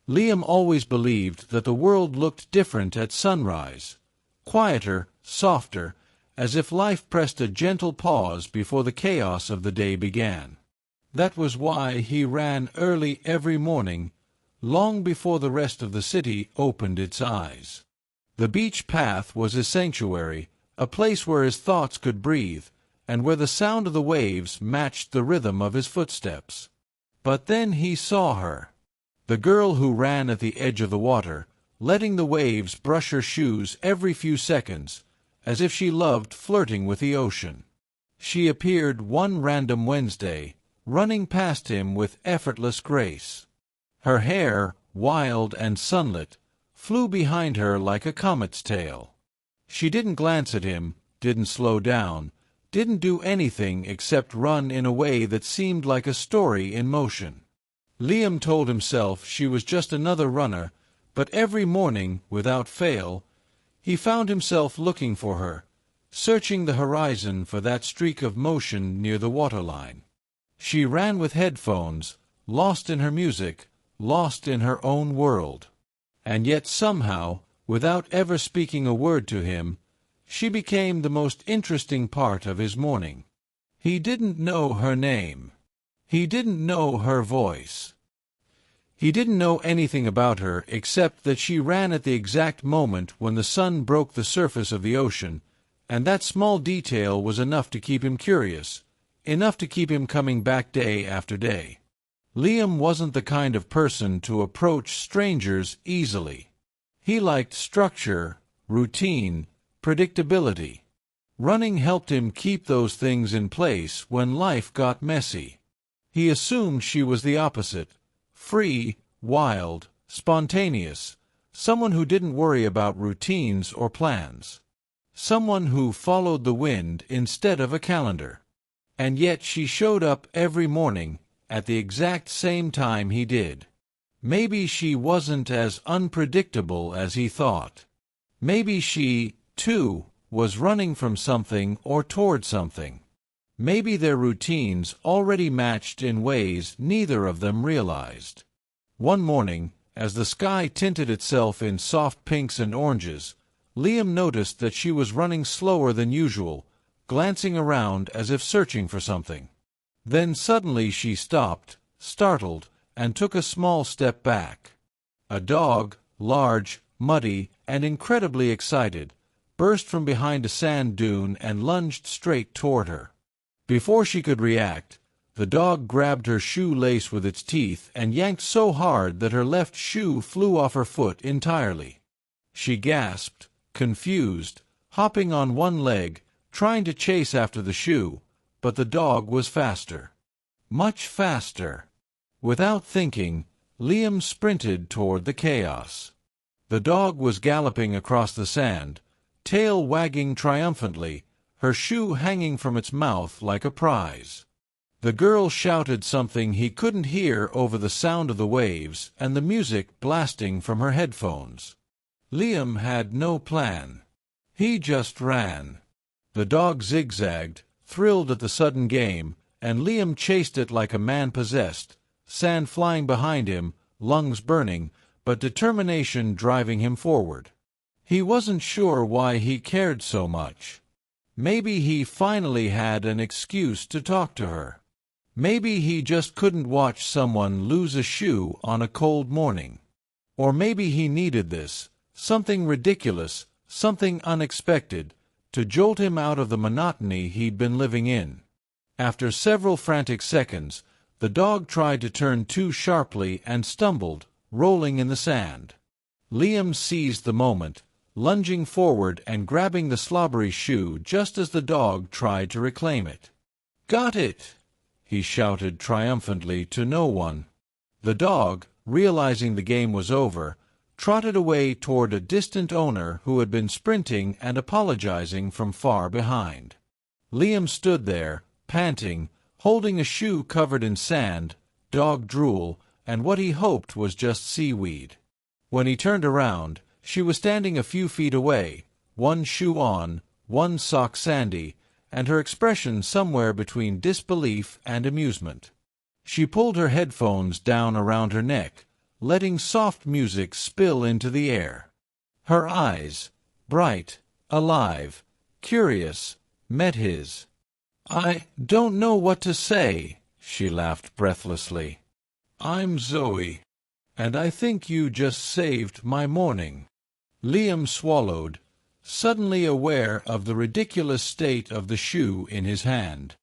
Liam always believed that the world looked different at sunrise, quieter, softer, as if life pressed a gentle pause before the chaos of the day began. That was why he ran early every morning, long before the rest of the city opened its eyes. The beach path was his sanctuary, a place where his thoughts could breathe, and where the sound of the waves matched the rhythm of his footsteps. But then he saw her. The girl who ran at the edge of the water, letting the waves brush her shoes every few seconds, as if she loved flirting with the ocean. She appeared one random Wednesday, running past him with effortless grace. Her hair, wild and sunlit, flew behind her like a comet's tail. She didn't glance at him, didn't slow down, didn't do anything except run in a way that seemed like a story in motion. Liam told himself she was just another runner, but every morning, without fail, he found himself looking for her, searching the horizon for that streak of motion near the waterline. She ran with headphones, lost in her music, lost in her own world. And yet somehow, without ever speaking a word to him, she became the most interesting part of his morning. He didn't know her name. He didn't know her voice. He didn't know anything about her except that she ran at the exact moment when the sun broke the surface of the ocean, and that small detail was enough to keep him curious, enough to keep him coming back day after day. Liam wasn't the kind of person to approach strangers easily. He liked structure, routine, predictability. Running helped him keep those things in place when life got messy. He assumed she was the opposite, free, wild, spontaneous, someone who didn't worry about routines or plans. Someone who followed the wind instead of a calendar. And yet she showed up every morning, at the exact same time he did. Maybe she wasn't as unpredictable as he thought. Maybe she, too, was running from something or toward something. Maybe their routines already matched in ways neither of them realized. One morning, as the sky tinted itself in soft pinks and oranges, Liam noticed that she was running slower than usual, glancing around as if searching for something. Then suddenly she stopped, startled, and took a small step back. A dog, large, muddy, and incredibly excited, burst from behind a sand dune and lunged straight toward her. Before she could react, the dog grabbed her shoelace with its teeth and yanked so hard that her left shoe flew off her foot entirely. She gasped, confused, hopping on one leg, trying to chase after the shoe, but the dog was faster. Much faster. Without thinking, Liam sprinted toward the chaos. The dog was galloping across the sand, tail wagging triumphantly, her shoe hanging from its mouth like a prize. The girl shouted something he couldn't hear over the sound of the waves and the music blasting from her headphones. Liam had no plan. He just ran. The dog zigzagged, thrilled at the sudden game, and Liam chased it like a man possessed, sand flying behind him, lungs burning, but determination driving him forward. He wasn't sure why he cared so much. Maybe he finally had an excuse to talk to her. Maybe he just couldn't watch someone lose a shoe on a cold morning. Or maybe he needed this, something ridiculous, something unexpected, to jolt him out of the monotony he'd been living in. After several frantic seconds, the dog tried to turn too sharply and stumbled, rolling in the sand. Liam seized the moment, lunging forward and grabbing the slobbery shoe just as the dog tried to reclaim it. "Got it!" he shouted triumphantly to no one. The dog, realizing the game was over, trotted away toward a distant owner who had been sprinting and apologizing from far behind. Liam stood there, panting, holding a shoe covered in sand, dog drool, and what he hoped was just seaweed. When he turned around, she was standing a few feet away, one shoe on, one sock sandy, and her expression somewhere between disbelief and amusement. She pulled her headphones down around her neck, letting soft music spill into the air. Her eyes, bright, alive, curious, met his. "I don't know what to say," she laughed breathlessly. "I'm Zoe, and I think you just saved my morning." Liam swallowed, suddenly aware of the ridiculous state of the shoe in his hand.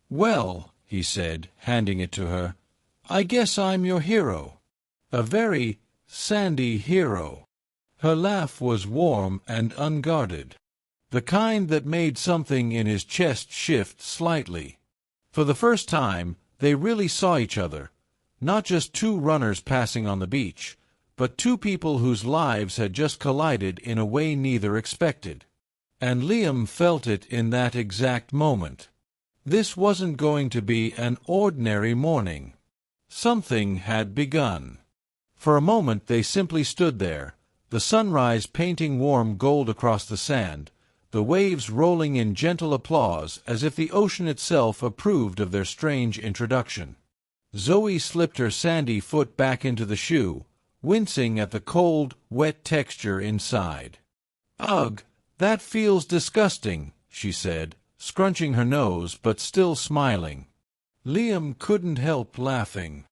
"Well," he said, handing it to her, "I guess I'm your hero. A very sandy hero." Her laugh was warm and unguarded, the kind that made something in his chest shift slightly. For the first time, they really saw each other, not just two runners passing on the beach, but two people whose lives had just collided in a way neither expected. And Liam felt it in that exact moment. This wasn't going to be an ordinary morning. Something had begun. For a moment they simply stood there, the sunrise painting warm gold across the sand, the waves rolling in gentle applause as if the ocean itself approved of their strange introduction. Zoe slipped her sandy foot back into the shoe, wincing at the cold, wet texture inside. "Ugh, that feels disgusting," she said, scrunching her nose but still smiling. Liam couldn't help laughing.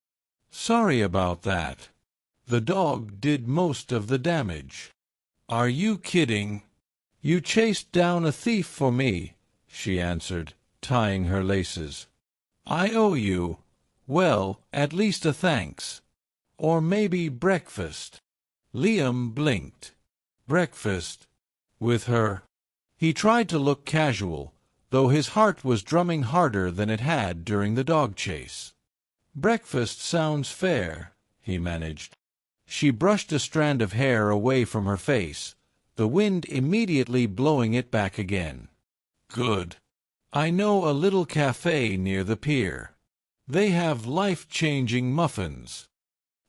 "Sorry about that. The dog did most of the damage." "Are you kidding?" "You chased down a thief for me," she answered, tying her laces. "I owe you, well, at least a thanks. Or maybe breakfast." Liam blinked. Breakfast? With her? He tried to look casual, though his heart was drumming harder than it had during the dog chase. "Breakfast sounds fair," he managed. She brushed a strand of hair away from her face, the wind immediately blowing it back again. "Good. I know a little cafe near the pier. They have life-changing muffins."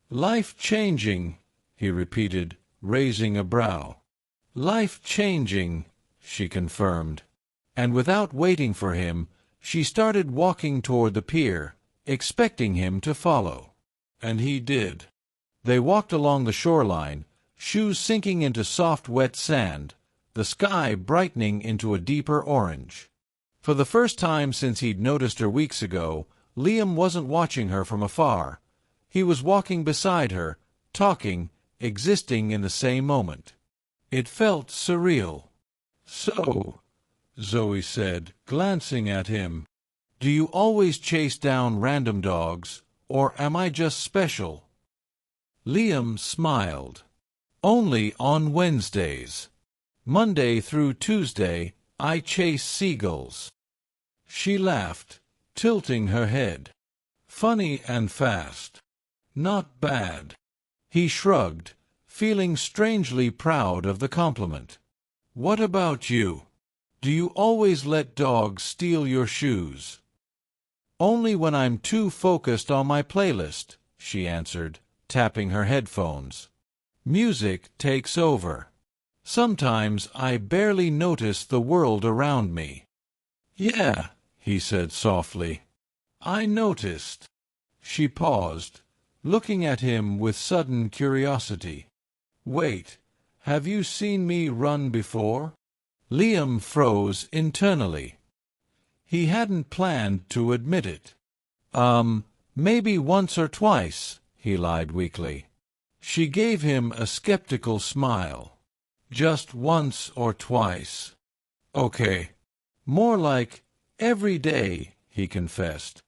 "Life-changing," he repeated, raising a brow. "Life-changing," she confirmed. And without waiting for him, she started walking toward the pier, expecting him to follow. And he did. They walked along the shoreline, shoes sinking into soft wet sand, the sky brightening into a deeper orange. For the first time since he'd noticed her weeks ago, Liam wasn't watching her from afar. He was walking beside her, talking, existing in the same moment. It felt surreal. "So," Zoe said, glancing at him, "do you always chase down random dogs, or am I just special?" Liam smiled. "Only on Wednesdays. Monday through Tuesday, I chase seagulls." She laughed, tilting her head. "Funny and fast. Not bad." He shrugged, feeling strangely proud of the compliment. "What about you? Do you always let dogs steal your shoes?" "Only when I'm too focused on my playlist," she answered, tapping her headphones. "Music takes over. Sometimes I barely notice the world around me." "Yeah," he said softly. "I noticed." She paused, looking at him with sudden curiosity. "Wait, have you seen me run before?" Liam froze internally. He hadn't planned to admit it. Maybe once or twice," he lied weakly. She gave him a skeptical smile. "Just once or twice. Okay. More like every day," he confessed.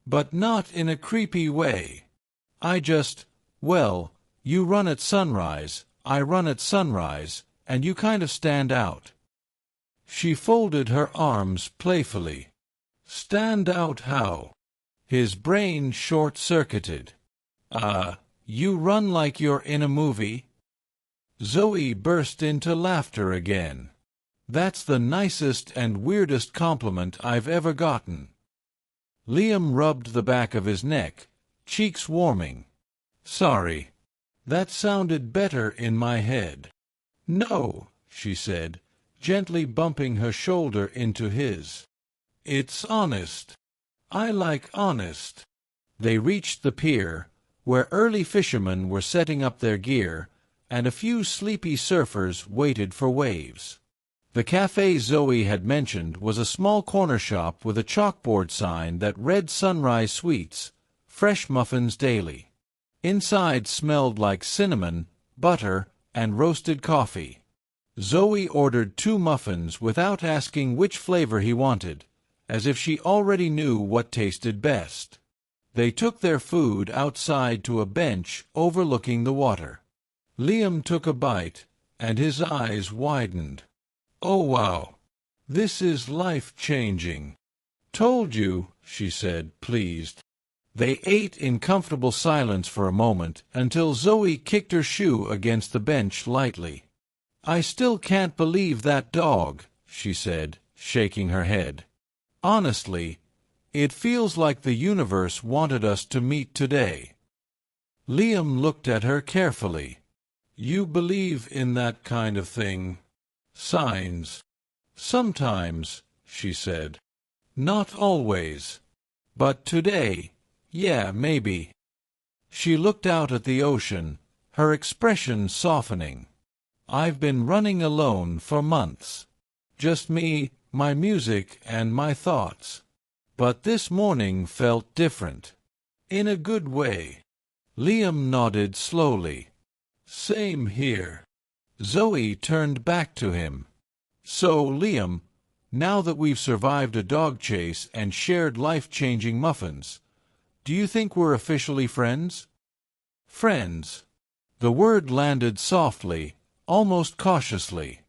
"But not in a creepy way. Well, you run at sunrise, I run at sunrise, and you kind of stand out." She folded her arms playfully. "Stand out how?" His brain short-circuited. You run like you're in a movie." Zoe burst into laughter again. "That's the nicest and weirdest compliment I've ever gotten." Liam rubbed the back of his neck, cheeks warming. "Sorry. That sounded better in my head." "No," she said, gently bumping her shoulder into his. "It's honest. I like honest." They reached the pier, where early fishermen were setting up their gear, and a few sleepy surfers waited for waves. The cafe Zoe had mentioned was a small corner shop with a chalkboard sign that read Sunrise Sweets, fresh muffins daily. Inside smelled like cinnamon, butter, and roasted coffee. Zoe ordered 2 muffins without asking which flavor he wanted, as if she already knew what tasted best. They took their food outside to a bench overlooking the water. Liam took a bite, and his eyes widened. "Oh wow, this is life-changing." "Told you," she said, pleased. They ate in comfortable silence for a moment until Zoe kicked her shoe against the bench lightly. "I still can't believe that dog," she said, shaking her head. "Honestly, it feels like the universe wanted us to meet today." Liam looked at her carefully. "You believe in that kind of thing? Signs?" "Sometimes," she said. "Not always. But today, yeah, maybe." She looked out at the ocean, her expression softening. "I've been running alone for months. Just me, my music, and my thoughts. But this morning felt different. In a good way." Liam nodded slowly. "Same here." Zoe turned back to him. "So, Liam, now that we've survived a dog chase and shared life-changing muffins, do you think we're officially friends?" "Friends." The word landed softly, almost cautiously.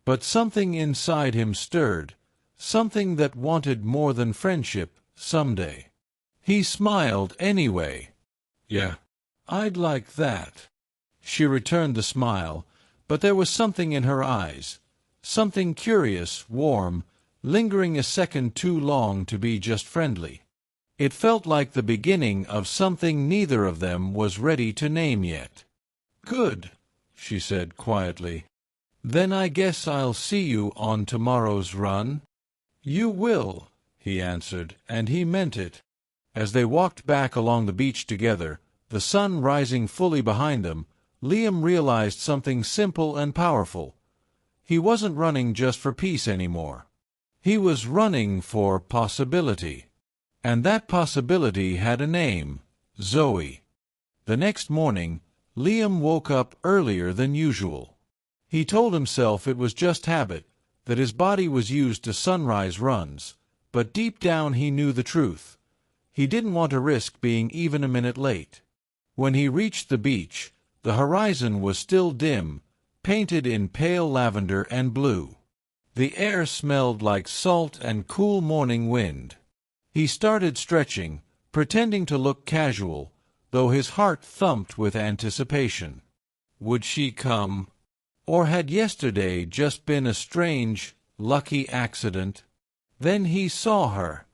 But something inside him stirred, something that wanted more than friendship someday. He smiled anyway. "Yeah, I'd like that." She returned the smile, but there was something in her eyes, something curious, warm, lingering a second too long to be just friendly. It felt like the beginning of something neither of them was ready to name yet. "Good," she said quietly. "Then I guess I'll see you on tomorrow's run." "You will," he answered, and he meant it. As they walked back along the beach together, the sun rising fully behind them, Liam realized something simple and powerful. He wasn't running just for peace anymore. He was running for possibility. And that possibility had a name: Zoe. The next morning, Liam woke up earlier than usual. He told himself it was just habit, that his body was used to sunrise runs, but deep down he knew the truth. He didn't want to risk being even a minute late. When he reached the beach, the horizon was still dim, painted in pale lavender and blue. The air smelled like salt and cool morning wind. He started stretching, pretending to look casual, though his heart thumped with anticipation. Would she come? Or had yesterday just been a strange, lucky accident? Then he saw her.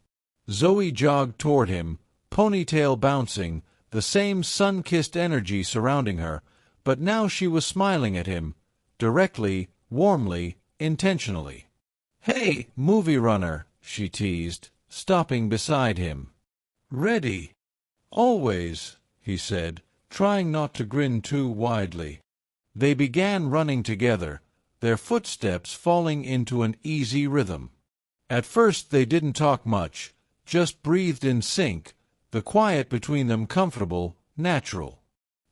Zoe jogged toward him, ponytail bouncing, the same sun-kissed energy surrounding her, but now she was smiling at him, directly, warmly, intentionally. "Hey, movie runner," she teased, stopping beside him. "Ready?" "Always," he said, trying not to grin too widely. They began running together, their footsteps falling into an easy rhythm. At first they didn't talk much, just breathed in sync, the quiet between them comfortable, natural.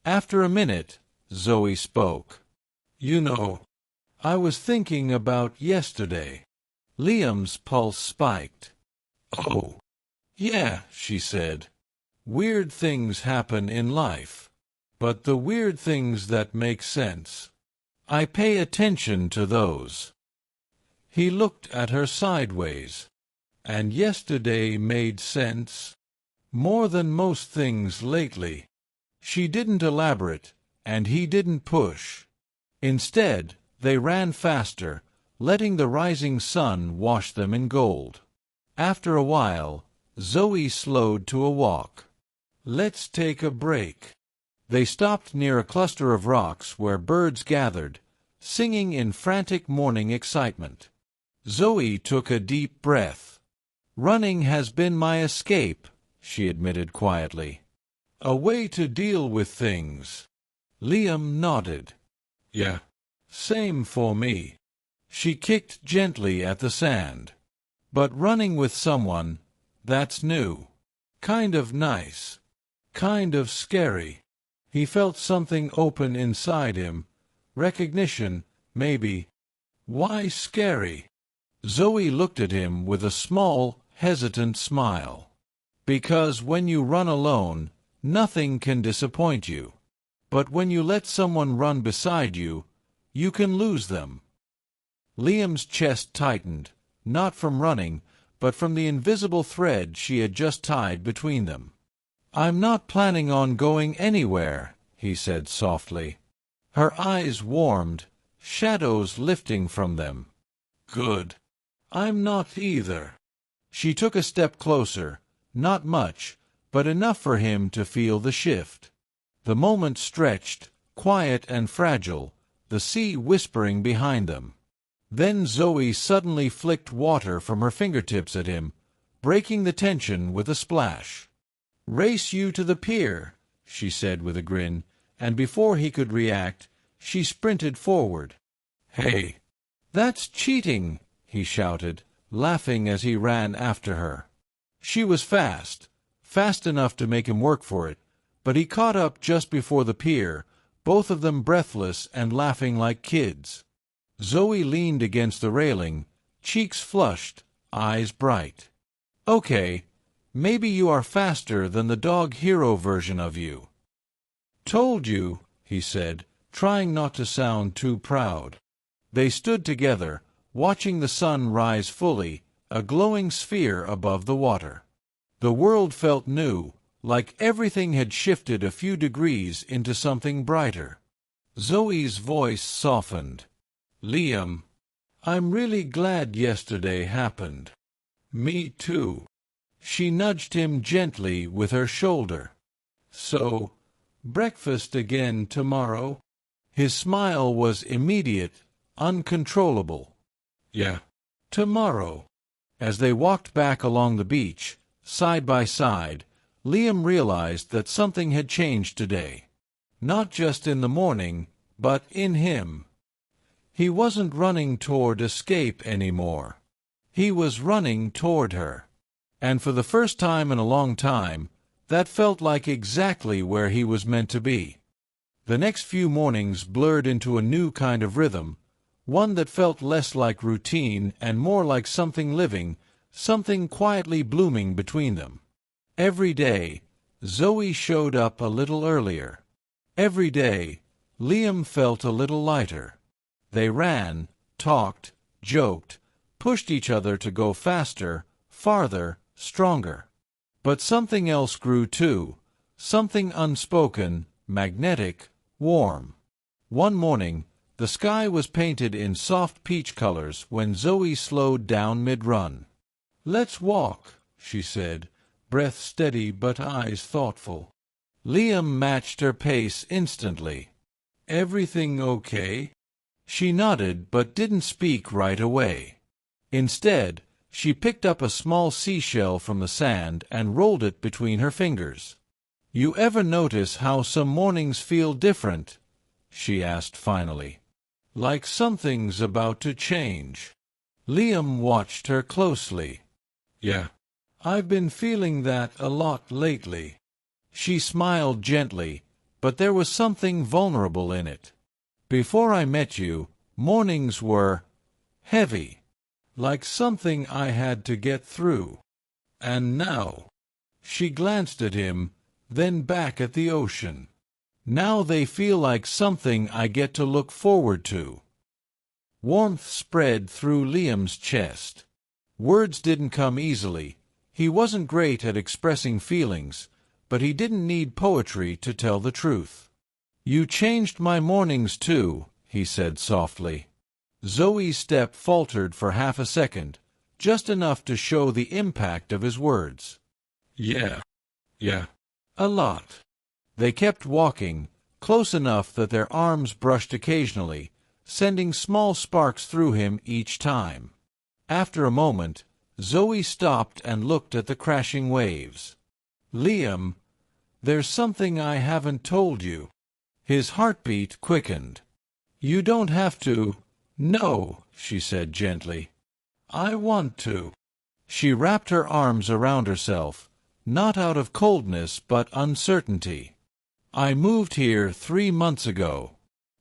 After a minute, Zoe spoke. "You know, I was thinking about yesterday." Liam's pulse spiked. "Oh, yeah," she said. "Weird things happen in life. But the weird things that make sense, I pay attention to those." He looked at her sideways. "And yesterday made sense? More than most things lately." She didn't elaborate, and he didn't push. Instead, they ran faster, letting the rising sun wash them in gold. After a while, Zoe slowed to a walk. "Let's take a break." They stopped near a cluster of rocks where birds gathered, singing in frantic morning excitement. Zoe took a deep breath. "Running has been my escape," she admitted quietly. A way to deal with things. Liam nodded. Yeah. Same for me. She kicked gently at the sand. But running with someone, that's new. Kind of nice. Kind of scary. He felt something open inside him. Recognition, maybe. Why scary? Zoe looked at him with a small, hesitant smile. Because when you run alone, nothing can disappoint you. But when you let someone run beside you, you can lose them. Liam's chest tightened, not from running, but from the invisible thread she had just tied between them. I'm not planning on going anywhere, he said softly. Her eyes warmed, shadows lifting from them. Good. I'm not either. She took a step closer, not much, but enough for him to feel the shift. The moment stretched, quiet and fragile, the sea whispering behind them. Then Zoe suddenly flicked water from her fingertips at him, breaking the tension with a splash. Race you to the pier, she said with a grin, and before he could react, she sprinted forward. Hey, that's cheating, he shouted, laughing as he ran after her. She was fast enough to make him work for it, but he caught up just before the pier, both of them breathless and laughing like kids. Zoe leaned against the railing, cheeks flushed, eyes bright. Okay, maybe you are faster than the dog hero version of you. Told you, he said, trying not to sound too proud. They stood together, watching the sun rise fully, a glowing sphere above the water. The world felt new, like everything had shifted a few degrees into something brighter. Zoe's voice softened. Liam, I'm really glad yesterday happened. Me too. She nudged him gently with her shoulder. So, breakfast again tomorrow? His smile was immediate, uncontrollable. Yeah, tomorrow. As they walked back along the beach, side by side, Liam realized that something had changed today. Not just in the morning, but in him. He wasn't running toward escape anymore. He was running toward her. And for the first time in a long time, that felt like exactly where he was meant to be. The next few mornings blurred into a new kind of rhythm, one that felt less like routine and more like something living, something quietly blooming between them. Every day, Zoe showed up a little earlier. Every day, Liam felt a little lighter. They ran, talked, joked, pushed each other to go faster, farther, stronger. But something else grew too, something unspoken, magnetic, warm. One morning, the sky was painted in soft peach colors when Zoe slowed down mid-run. Let's walk, she said, breath steady but eyes thoughtful. Liam matched her pace instantly. Everything okay? She nodded but didn't speak right away. Instead, she picked up a small seashell from the sand and rolled it between her fingers. You ever notice how some mornings feel different? She asked finally. Like something's about to change. Liam watched her closely. Yeah, I've been feeling that a lot lately. She smiled gently, but there was something vulnerable in it. Before I met you, mornings were heavy, like something I had to get through. And now, she glanced at him, then back at the ocean. Now they feel like something I get to look forward to. Warmth spread through Liam's chest. Words didn't come easily. He wasn't great at expressing feelings, but he didn't need poetry to tell the truth. You changed my mornings too, he said softly. Zoe's step faltered for half a second, just enough to show the impact of his words. Yeah, a lot. They kept walking, close enough that their arms brushed occasionally, sending small sparks through him each time. After a moment, Zoe stopped and looked at the crashing waves. Liam, "There's something I haven't told you." His heartbeat quickened. "You don't have to." "No," she said gently. "I want to." She wrapped her arms around herself, not out of coldness but uncertainty. "I moved here 3 months ago.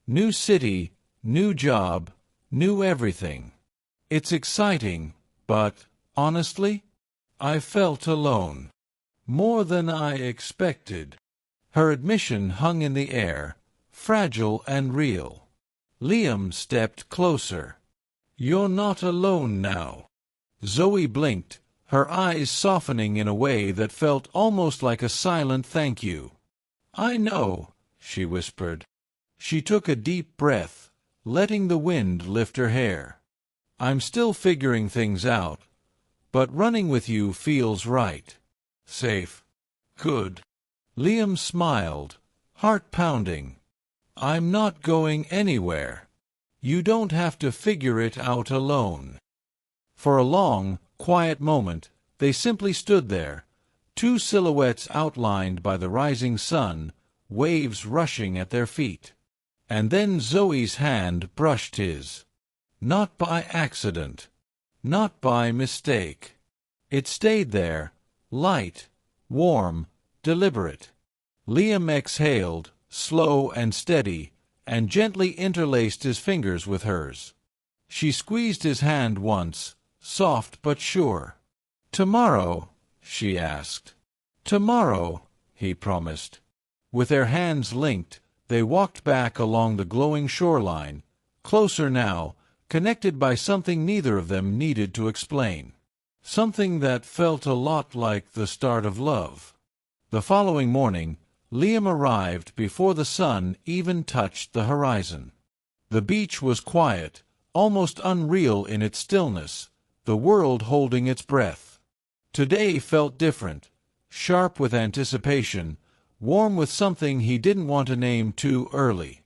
New city, new job, new everything. It's exciting, but, honestly, I felt alone. More than I expected." Her admission hung in the air, fragile and real. Liam stepped closer. "You're not alone now." Zoe blinked, her eyes softening in a way that felt almost like a silent thank you. "I know," she whispered. She took a deep breath, letting the wind lift her hair. "I'm still figuring things out, but running with you feels right. Safe. Good." Liam smiled, heart pounding. "I'm not going anywhere. You don't have to figure it out alone." For a long, quiet moment, they simply stood there, two silhouettes outlined by the rising sun, waves rushing at their feet. And then Zoe's hand brushed his. Not by accident. Not by mistake. It stayed there, light, warm, deliberate. Liam exhaled, slow and steady, and gently interlaced his fingers with hers. She squeezed his hand once, soft but sure. "Tomorrow?" she asked. "Tomorrow," he promised. With their hands linked, they walked back along the glowing shoreline, closer now, connected by something neither of them needed to explain. Something that felt a lot like the start of love. The following morning, Liam arrived before the sun even touched the horizon. The beach was quiet, almost unreal in its stillness, the world holding its breath. Today felt different, sharp with anticipation, warm with something he didn't want to name too early.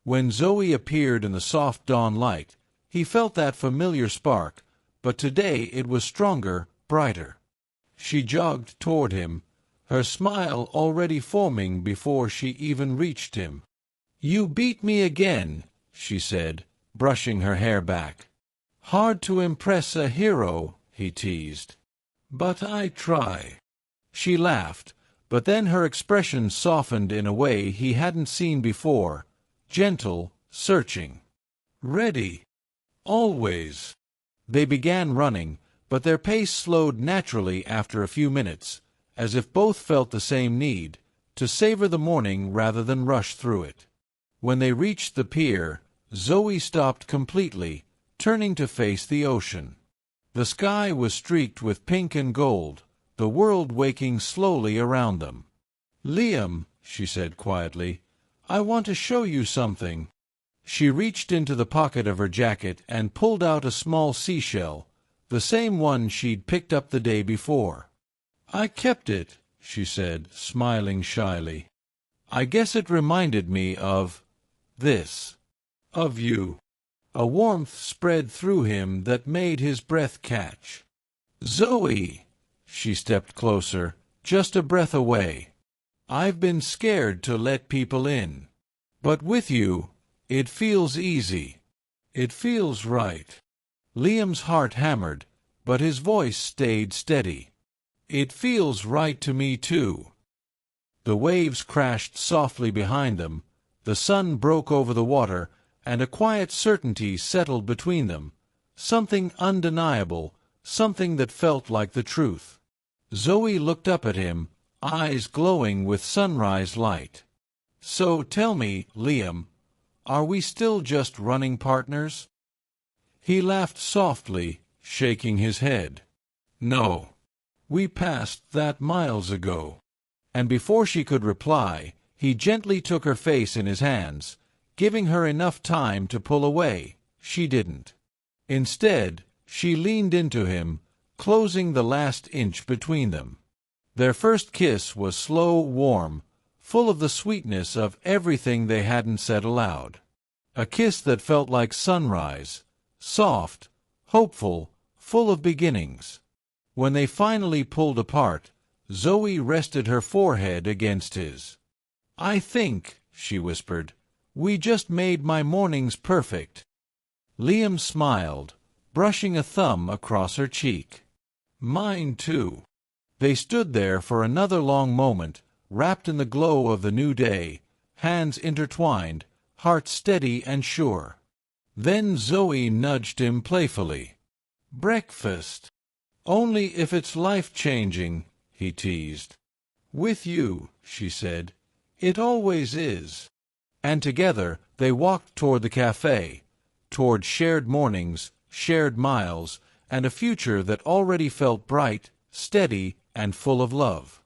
When Zoe appeared in the soft dawn light, he felt that familiar spark, but today it was stronger, brighter. She jogged toward him, her smile already forming before she even reached him. "You beat me again," she said, brushing her hair back. "Hard to impress a hero," he teased. "But I try." She laughed, but then her expression softened in a way he hadn't seen before, gentle, searching. "Ready. Always." They began running, but their pace slowed naturally after a few minutes, as if both felt the same need, to savor the morning rather than rush through it. When they reached the pier, Zoe stopped completely, turning to face the ocean. The sky was streaked with pink and gold, the world waking slowly around them. "Liam," she said quietly, "I want to show you something." She reached into the pocket of her jacket and pulled out a small seashell, the same one she'd picked up the day before. "I kept it," she said, smiling shyly. "I guess it reminded me of this. Of you." A warmth spread through him that made his breath catch. "Zoe!" She stepped closer, just a breath away. "I've been scared to let people in. But with you, it feels easy. It feels right." Liam's heart hammered, but his voice stayed steady. "It feels right to me too." The waves crashed softly behind them, the sun broke over the water, and a quiet certainty settled between them, something undeniable, something that felt like the truth. Zoe looked up at him, eyes glowing with sunrise light. "So tell me, Liam, are we still just running partners?" He laughed softly, shaking his head. "No. We passed that miles ago." And before she could reply, he gently took her face in his hands, giving her enough time to pull away. She didn't. Instead, she leaned into him, closing the last inch between them. Their first kiss was slow, warm, full of the sweetness of everything they hadn't said aloud. A kiss that felt like sunrise, soft, hopeful, full of beginnings. When they finally pulled apart, Zoe rested her forehead against his. "I think," she whispered, "we just made my mornings perfect." Liam smiled, brushing a thumb across her cheek. "Mine too." They stood there for another long moment, wrapped in the glow of the new day, hands intertwined, hearts steady and sure. Then Zoe nudged him playfully. "Breakfast." "Only if it's life-changing," he teased. "With you," she said. "It always is." And together they walked toward the cafe, toward shared mornings, shared miles, and a future that already felt bright, steady, and full of love.